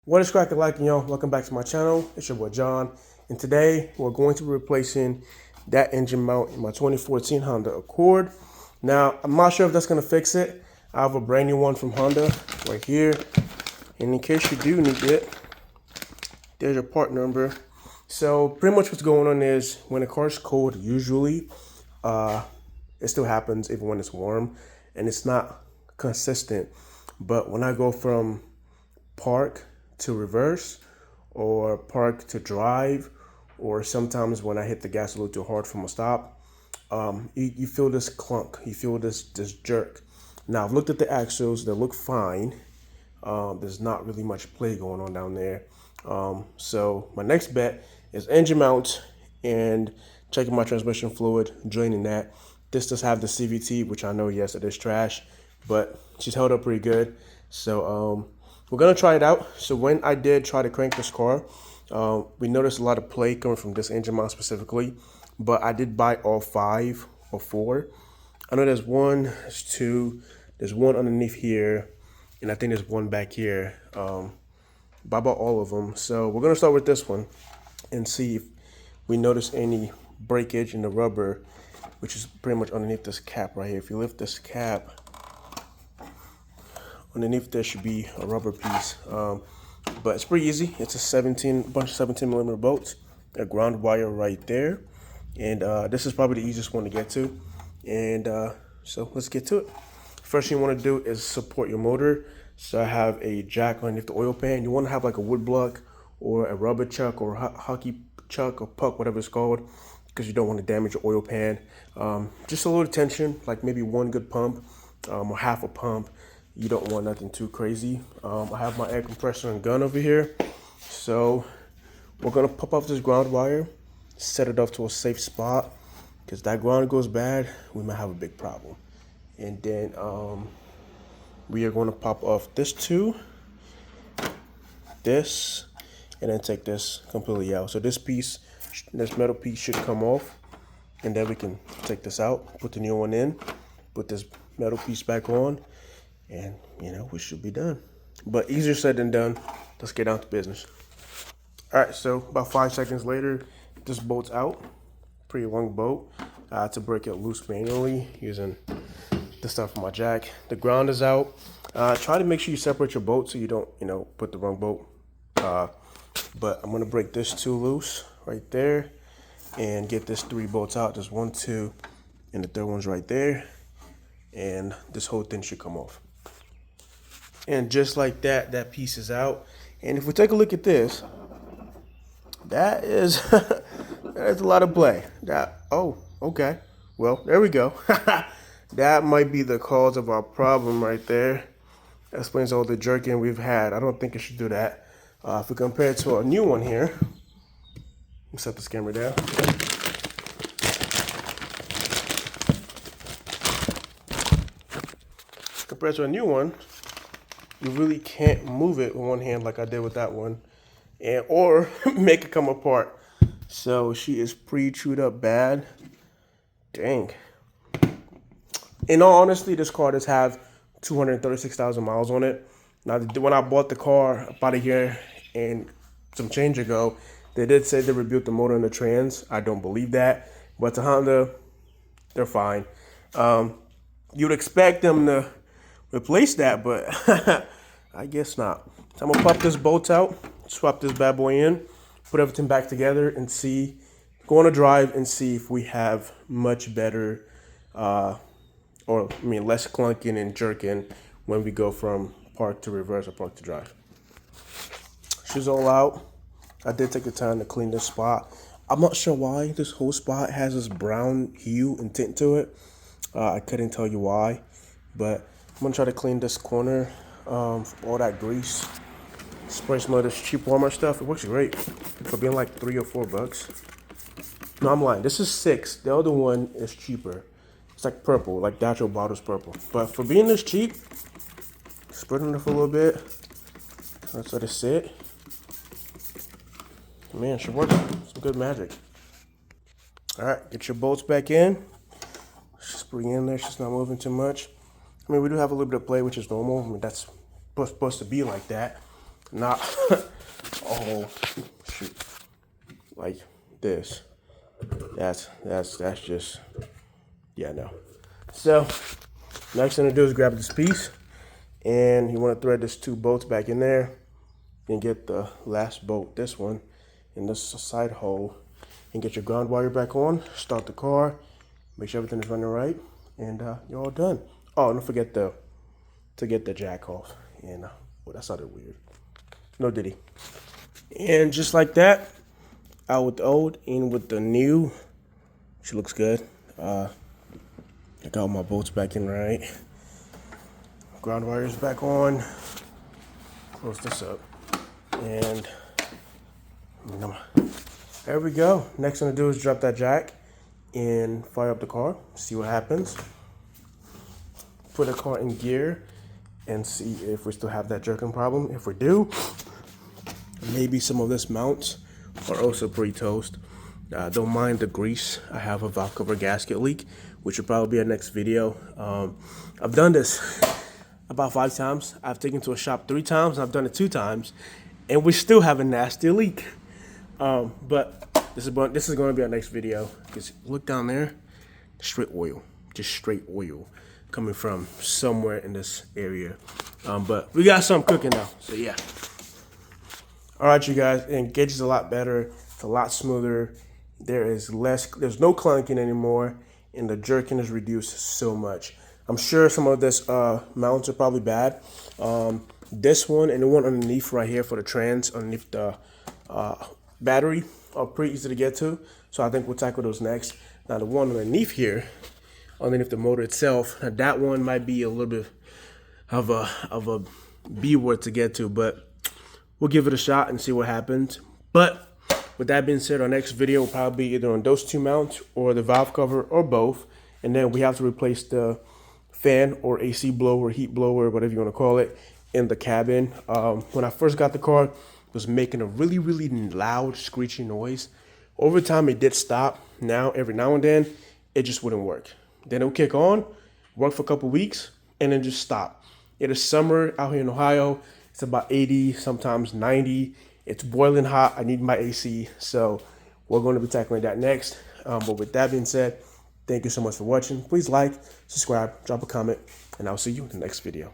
What is cracking like, y'all? Welcome back to my channel. It's your boy John, and today we're going to be replacing that engine mount in my 2014 Honda Accord. Now, I'm not sure if that's going to fix it. I have a brand new one from Honda right here, and in case you do need it, there's your part number. So pretty much what's going on is when a car's cold, usually it still happens even when it's warm, and it's not consistent. But when I go from park to reverse or park to drive, or sometimes when I hit the gas a little too hard from a stop, you feel this clunk, you feel this jerk. Now I've looked at the axles, they look fine. There's not really much play going on down there. So my next bet is engine mount and checking my transmission fluid, draining that. This does have the CVT, which I know, yes, it is trash, but she's held up pretty good. So we're gonna try it out. So when I did try to crank this car, we noticed a lot of play coming from this engine mount specifically, but I did buy all 5 or 4. I know there's one, there's 2, there's one underneath here, and I think there's one back here. But I bought all of them. So we're gonna start with this one and see if we notice any breakage in the rubber, which is pretty much underneath this cap right here. If you lift this cap, underneath there should be a rubber piece, but it's pretty easy. It's a bunch of 17 millimeter bolts, a ground wire right there, and this is probably the easiest one to get to. And so let's get to it. First thing you want to do is support your motor. So I have a jack underneath the oil pan. You want to have like a wood block or a rubber chuck or hockey chuck or puck, whatever it's called, because you don't want to damage your oil pan. Just a little tension, like maybe one good pump or half a pump. You don't want nothing too crazy. I have my air compressor and gun over here. So we're gonna pop off this ground wire, set it off to a safe spot, because that ground goes bad, we might have a big problem. And then we are gonna pop off this too, this, and then take this completely out. So this metal piece should come off, and then we can take this out, put the new one in, put this metal piece back on, and we should be done. But easier said than done. Let's get down to business. All right, so about 5 seconds later, this bolt's out. Pretty long bolt. I had to break it loose manually using the stuff from my jack. The ground is out. Try to make sure you separate your bolt so you don't, put the wrong bolt. But I'm gonna break this 2 loose right there and get this 3 bolts out. There's 1, 2, and the third one's right there. And this whole thing should come off. And just like that, that piece is out. And if we take a look at this, that is that's a lot of play. Oh, okay. Well, there we go. That might be the cause of our problem right there. That explains all the jerking we've had. I don't think it should do that. If we compare it to a new one here, let's set this camera down. Compared to a new one, you really can't move it with one hand like I did with that one, or make it come apart. So she is pretty chewed up bad. Dang. In all honesty, this car does have 236,000 miles on it. Now, when I bought the car about a year and some change ago, they did say they rebuilt the motor and the trans. I don't believe that, but the Honda, they're fine. You'd expect them to replace that, but I guess not. So I'm gonna pop this bolt out, swap this bad boy in, put everything back together, and go on a drive and see if we have much better, less clunking and jerking when we go from park to reverse or park to drive. She's all out. I did take the time to clean this spot. I'm not sure why this whole spot has this brown hue and tint to it. I couldn't tell you why, but I'm gonna try to clean this corner all that grease. Spray some of this cheap Walmart stuff. It works great for being like $3 or $4. No, I'm lying. This is $6. The other one is cheaper. It's like purple, like the actual bottle's purple. But for being this cheap, spread it for a little bit. Let's let it sit. Man, it should work. Some good magic. All right, get your bolts back in. Just bring in there. She's not moving too much. I mean, we do have a little bit of play, which is normal. I mean, that's supposed to be like that. not oh shoot like this. That's just, yeah, no. So next thing to do is grab this piece, and you want to thread this 2 bolts back in there and get the last bolt, this one, in this side hole, and get your ground wire back on. Start the car, make sure everything is running right, and you're all done. Oh, don't forget to get the jack off. And well, that sounded weird. No diddy. And just like that, out with the old, in with the new. She looks good. I got all my bolts back in right. Ground wires back on. Close this up. And there we go. Next thing to do is drop that jack and fire up the car. See what happens. Put the car in gear and see if we still have that jerking problem. If we do, maybe some of this mounts are also pretty toast. Don't mind the grease. I have a valve cover gasket leak, which will probably be our next video. I've done this about 5 times. I've taken to a shop 3 times, and I've done it 2 times, and we still have a nasty leak. But this is going to be our next video, because look down there, straight oil, just straight oil coming from somewhere in this area. But we got something cooking now, so yeah. All right, you guys, and gauge is a lot better. It's a lot smoother. There's no clunking anymore, and the jerking is reduced so much. I'm sure some of this mounts are probably bad. This one and the one underneath right here for the trans, underneath the battery, are pretty easy to get to. So I think we'll tackle those next. Now the one underneath here, underneath the motor itself, that one might be a little bit of a B word to get to, but we'll give it a shot and see what happens. But with that being said, our next video will probably be either on those 2 mounts or the valve cover or both. And then we have to replace the fan or AC blower, heat blower, whatever you want to call it, in the cabin. When I first got the car, it was making a really, really loud screeching noise. Over time, it did stop. Now, every now and then, it just wouldn't work. Then it would kick on, work for a couple weeks, and then just stop. It is summer out here in Ohio. It's about 80, sometimes 90. It's boiling hot. I need my AC. So we're going to be tackling that next. But with that being said, thank you so much for watching. Please like, subscribe, drop a comment, and I'll see you in the next video.